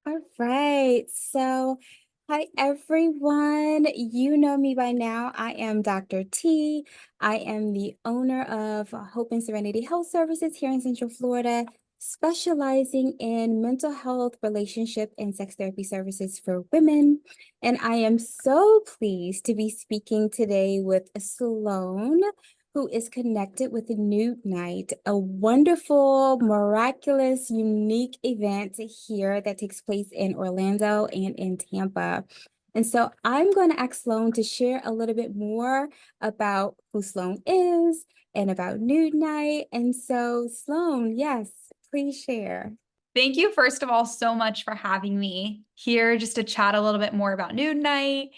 All right. Hi everyone. You know me by now. I am Dr. T. I am the owner of Hope and Serenity Health Services here in Central Florida, specializing in mental health, relationship, and sex therapy services for women. And I am so pleased to be speaking today with Sloan, who is connected with the Nude Night, a wonderful, miraculous, unique event here that takes place in Orlando and in Tampa. And so I'm going to ask Sloan to share a little bit more about who Sloan is and about Nude Night. And so, Sloan, yes, please share. Thank you, first of all, so much for having me here just to chat a little bit more about Nude Night.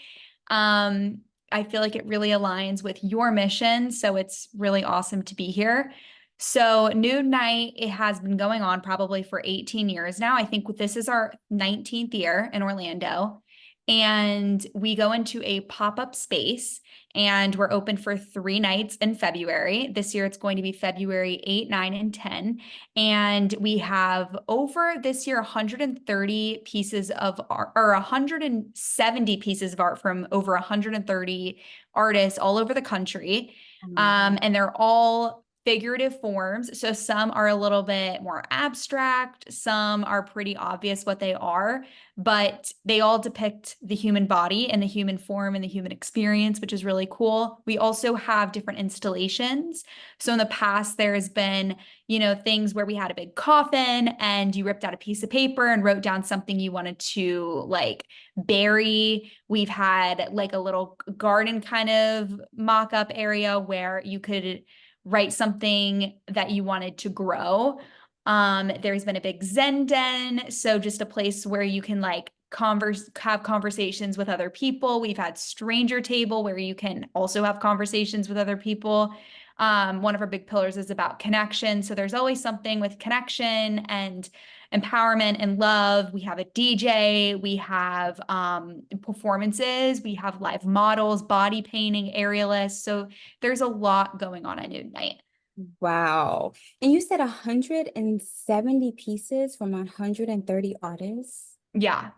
Um, I feel like it really aligns with your mission, so it's really awesome to be here. So, Nude Night, it has been going on probably for 18 years now. I think this is our 19th year in Orlando. And we go into a pop-up space and we're open for 3 nights in February. This year it's going to be February 8, 9, and 10. And we have over this year 130 pieces of art, or 170 pieces of art from over 130 artists all over the country. And they're all figurative forms. So some are a little bit more abstract, some are pretty obvious what they are, but they all depict the human body and the human form and the human experience, which is really cool. We also have different installations. So in the past, there's been things where we had a big coffin and you ripped out a piece of paper and wrote down something you wanted to like bury. We've had like a little garden kind of mock-up area where you could write something that you wanted to grow. There's been a big Zen den, so just a place where you can like have conversations with other people. We've had stranger table where you can also have conversations with other people. One of our big pillars is about connection. So there's always something with connection and empowerment and love. We have a DJ, we have performances, we have live models, body painting, aerialists. So there's a lot going on at Nude Night. Wow. And you said 170 pieces from 130 artists? Yeah.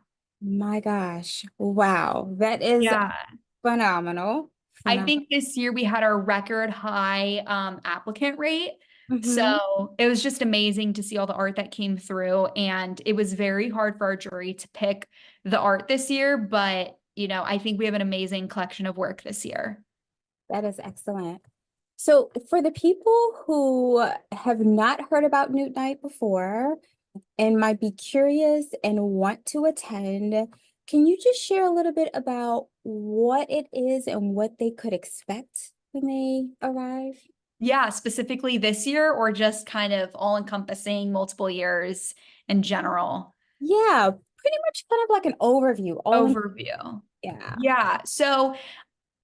My gosh. Wow. That is Yeah. phenomenal. I Phenomenal. think this year we had our record high applicant rate. Mm-hmm. So it was just amazing to see all the art that came through. And it was very hard for our jury to pick the art this year. But, I think we have an amazing collection of work this year. That is excellent. So for the people who have not heard about Newt Night before and might be curious and want to attend, can you just share a little bit about what it is and what they could expect when they arrive? Yeah, specifically this year or just kind of all encompassing multiple years in general? Yeah, pretty much kind of like an overview, all in, Overview. yeah. Yeah. So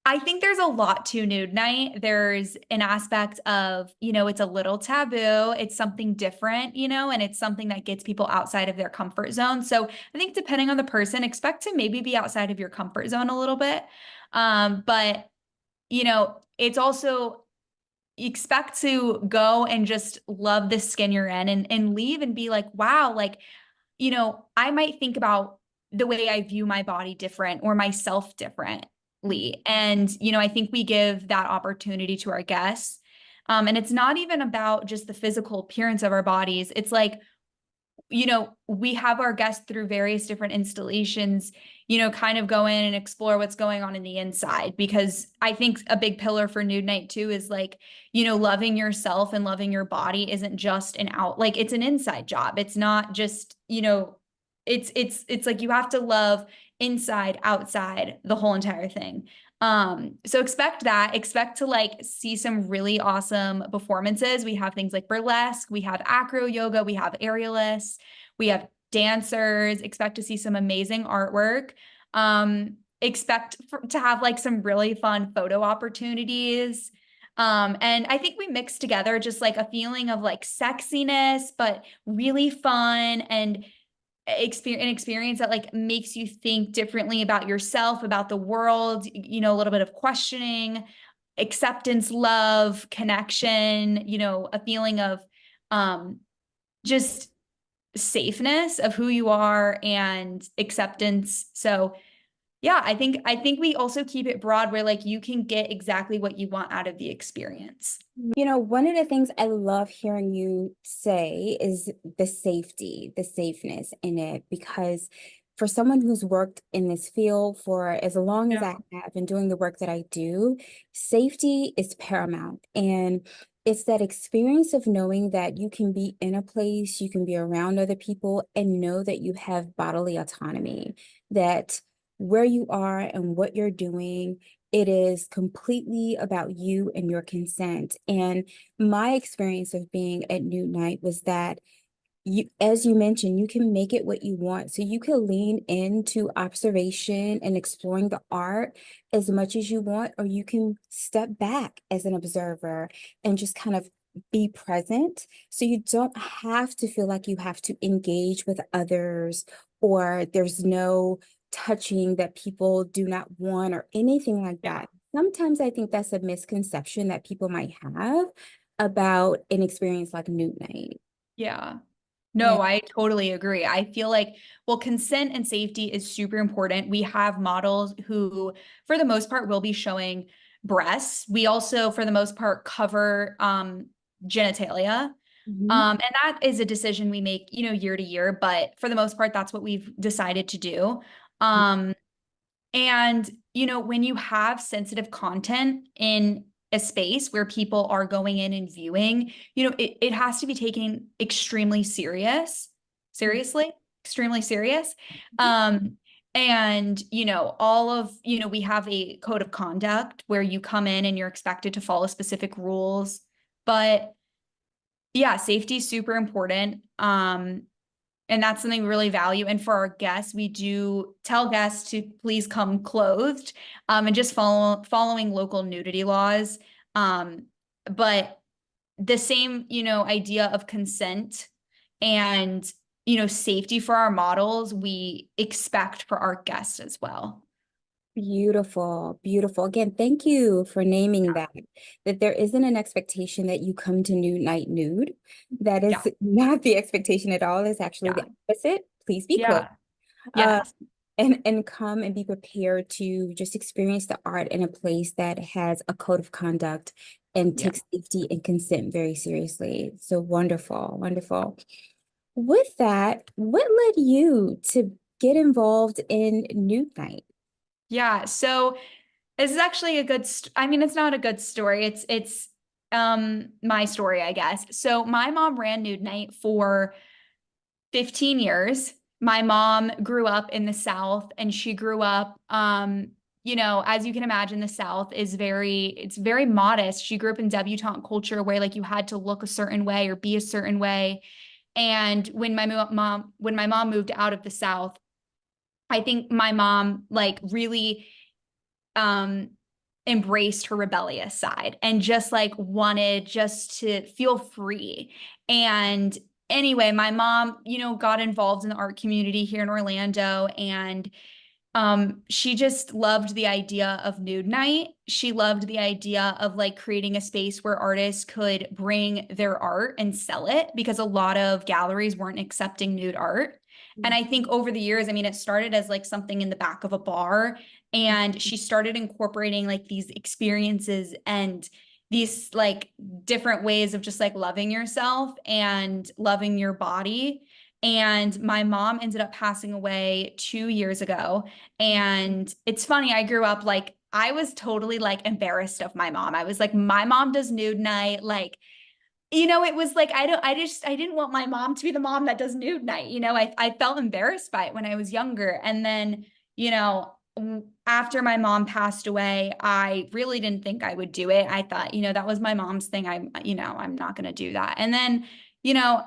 I think there's a lot to Nude Night. There's an aspect of, it's a little taboo. It's something different, and it's something that gets people outside of their comfort zone. So I think depending on the person, expect to maybe be outside of your comfort zone a little bit. But, it's also expect to go and just love the skin you're in and leave and be like, wow, like, I might think about the way I view my body different or myself differently. And, I think we give that opportunity to our guests. And it's not even about just the physical appearance of our bodies. It's like, we have our guests through various different installations, kind of go in and explore what's going on in the inside. Because I think a big pillar for Nude Night too is like, loving yourself and loving your body isn't just like it's an inside job. It's not just, it's like you have to love inside, outside, the whole entire thing. So expect to like see some really awesome performances. We have things like burlesque, we have acro yoga, we have aerialists, we have dancers. Expect to see some amazing artwork. To have like some really fun photo opportunities. And I think we mix together just like a feeling of like sexiness, but really fun and an experience that like makes you think differently about yourself, about the world, a little bit of questioning, acceptance, love, connection, a feeling of just safeness of who you are and acceptance. So yeah, I think we also keep it broad where like you can get exactly what you want out of the experience. One of the things I love hearing you say is the safeness in it, because for someone who's worked in this field for as long as Yeah. I have been doing the work that I do, safety is paramount. And it's that experience of knowing that you can be in a place, you can be around other people, and know that you have bodily autonomy, that where you are and what you're doing, it is completely about you and your consent. And my experience of being at Nude Night was that as you mentioned, you can make it what you want. So you can lean into observation and exploring the art as much as you want, or you can step back as an observer and just kind of be present. So you don't have to feel like you have to engage with others, or there's no touching that people do not want or anything like Yeah. that. Sometimes I think that's a misconception that people might have about an experience like Nude Night. Yeah. Yeah. No, I totally agree. I feel like, well, consent and safety is super important. We have models who, for the most part, will be showing breasts. We also, for the most part, cover genitalia. Mhm. And that is a decision we make, year to year, but for the most part, that's what we've decided to do. Um, and, when you have sensitive content in a space where people are going in and viewing, it has to be taken seriously, extremely serious. Um, and, we have a code of conduct where you come in and you're expected to follow specific rules. But yeah, safety is super important. And that's something we really value. And for our guests, we do tell guests to please come clothed, and just following local nudity laws. But the same, idea of consent and, safety for our models, we expect for our guests as well. Beautiful, beautiful. Again, thank you for naming that. That there isn't an expectation that you come to Nude Night nude. That Yeah. is not the expectation at all. It's actually the Yeah. opposite. Please be close. Yeah. Uh, Yes. and come and be prepared to just experience the art in a place that has a code of conduct and Yeah. takes safety and consent very seriously. So wonderful, wonderful. With that, what led you to get involved in Nude Night? Yeah. So this is actually a good, I mean, it's not a good story. It's my story, I guess. So my mom ran Nude Night for 15 years. My mom grew up in the South and she grew up, as you can imagine, the South is it's very modest. She grew up in debutante culture where like you had to look a certain way or be a certain way. And when my mom moved out of the South, I think my mom like really um embraced her rebellious side and just like wanted just to feel free. And anyway, my mom, got involved in the art community here in Orlando, and she just loved the idea of Nude Night. She loved the idea of like creating a space where artists could bring their art and sell it because a lot of galleries weren't accepting nude art. And I think over the years, I mean, it started as like something in the back of a bar, and she started incorporating like these experiences and these like different ways of just like loving yourself and loving your body. And my mom ended up passing away 2 years ago. And it's funny, I grew up like I was totally like embarrassed of my mom. I was like, my mom does nude night. Like, it was like I didn't want my mom to be the mom that does nude night. I felt embarrassed by it when I was younger. And then, after my mom passed away, I really didn't think I would do it. I thought, that was my mom's thing. I'm not gonna do that. And then, you know,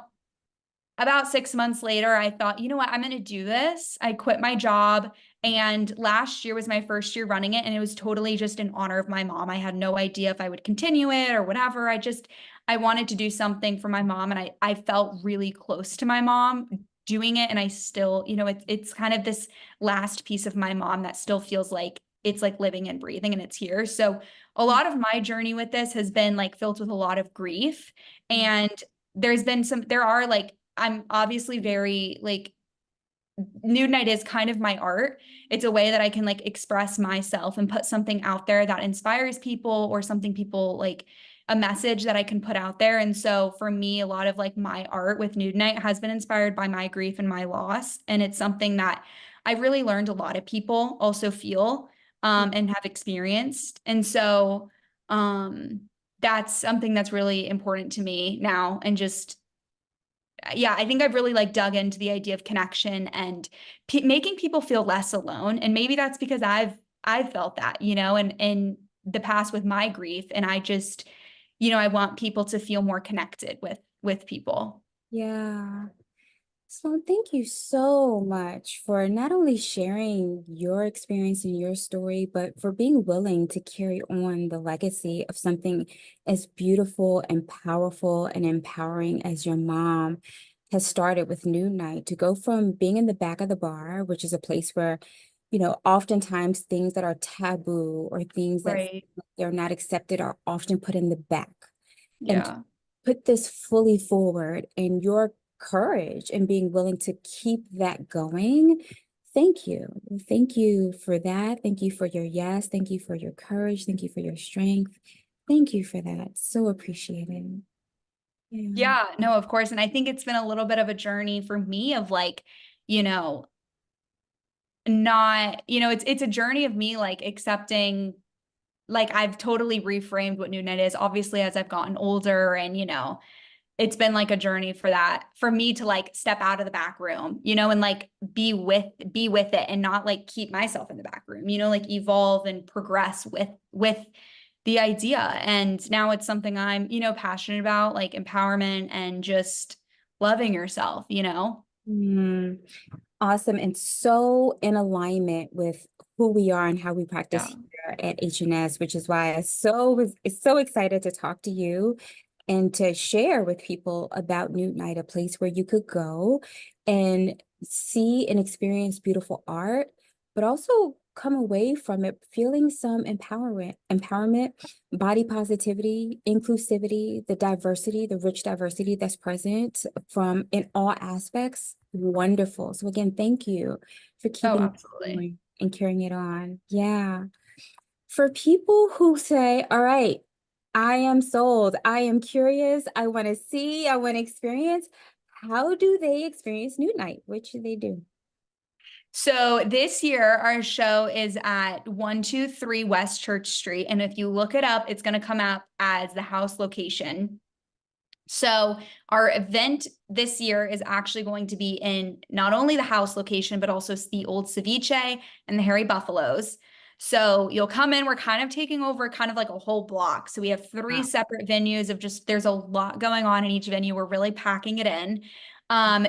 about 6 months later, I thought, you know what, I'm going to do this. I quit my job. And last year was my first year running it. And it was totally just in honor of my mom. I had no idea if I would continue it or whatever. I wanted to do something for my mom. And I felt really close to my mom doing it. And I still, it's kind of this last piece of my mom that still feels like it's like living and breathing and it's here. So a lot of my journey with this has been like filled with a lot of grief. And there are like I'm obviously very like nude night is kind of my art. It's a way that I can like express myself and put something out there that inspires people or something people like a message that I can put out there. And so for me, a lot of like my art with nude night has been inspired by my grief and my loss. And it's something that I really learned a lot of people also feel and have experienced. And so um, that's something that's really important to me now. And just yeah, I think I've really like dug into the idea of connection and making people feel less alone. And maybe that's because I've felt that, you know, and in the past with my grief. And I just, you know, I want people to feel more connected with people. Yeah. So thank you so much for not only sharing your experience and your story, but for being willing to carry on the legacy of something as beautiful and powerful and empowering as your mom has started with Noon Night, to go from being in the back of the bar, which is a place where, oftentimes things that are taboo or things that Right. they're not accepted are often put in the back. And to Yeah. put this fully forward and your courage and being willing to keep that going. Thank you. Thank you for that. Thank you for your yes. Thank you for your courage. Thank you for your strength. Thank you for that. So appreciated. Yeah. Yeah, no, of course. And I think it's been a little bit of a journey for me of like, you know, not, you know, it's a journey of me like accepting like I've totally reframed what New Night is, obviously, as I've gotten older and, you know, it's been like a journey for that, for me to like step out of the back room, you know, and like be with it and not like keep myself in the back room, you know, like evolve and progress with the idea. And now it's something I'm, you know, passionate about, like empowerment and just loving yourself, you know? Mm, awesome. And so in alignment with who we are and how we practice Yeah. here at HNS, which is why I was so excited to talk to you and to share with people about Newt Night, a place where you could go and see and experience beautiful art, but also come away from it feeling some empowerment, body positivity, inclusivity, the diversity, the rich diversity that's present from in all aspects. Wonderful. So again, thank you for Oh, keeping it absolutely. going and carrying it on. Yeah. For people who say, all right, I am sold, I am curious, I want to see, I want to experience, how do they experience Nude Night? What should they do? So this year, our show is at 123 West Church Street. And if you look it up, it's going to come up as the house location. So our event this year is actually going to be in not only the house location, but also the old ceviche and the Hairy Buffaloes. So you'll come in, we're kind of taking over kind of like a whole block. So we have three Wow. separate venues of just, there's a lot going on in each venue. We're really packing it in.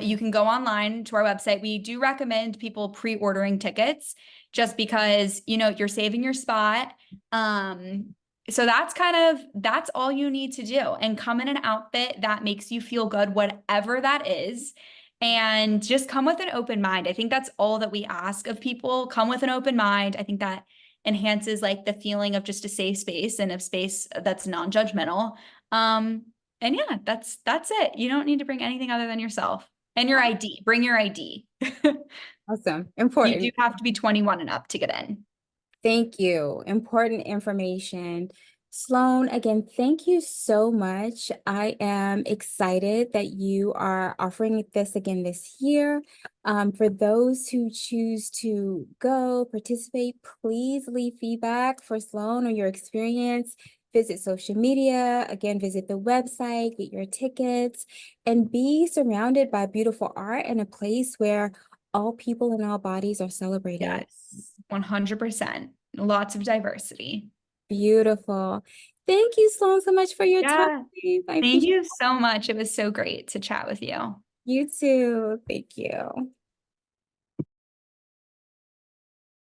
You can go online to our website. We do recommend people pre-ordering tickets just because, you know, you're saving your spot. So that's all you need to do and come in an outfit that makes you feel good, whatever that is. And just come with an open mind. I think that's all that we ask of people. Come with an open mind. I think that enhances like the feeling of just a safe space and a space that's non-judgmental. Um, and yeah, that's it. You don't need to bring anything other than yourself and your ID. Bring your ID. Awesome. You do Important. have to be 21 and up to get in. Thank you. Important information. Sloan, again, thank you so much. I am excited that you are offering this again this year. For those who choose to go participate, please leave feedback for Sloan or your experience. Visit social media, again, visit the website, get your tickets, and be surrounded by beautiful art in a place where all people and all bodies are celebrated. Yes, 100%. Lots of diversity. Beautiful. Thank you, Sloan, so much for your time. Yeah. I Thank appreciate you so much. It was so great to chat with you. you too. Thank you.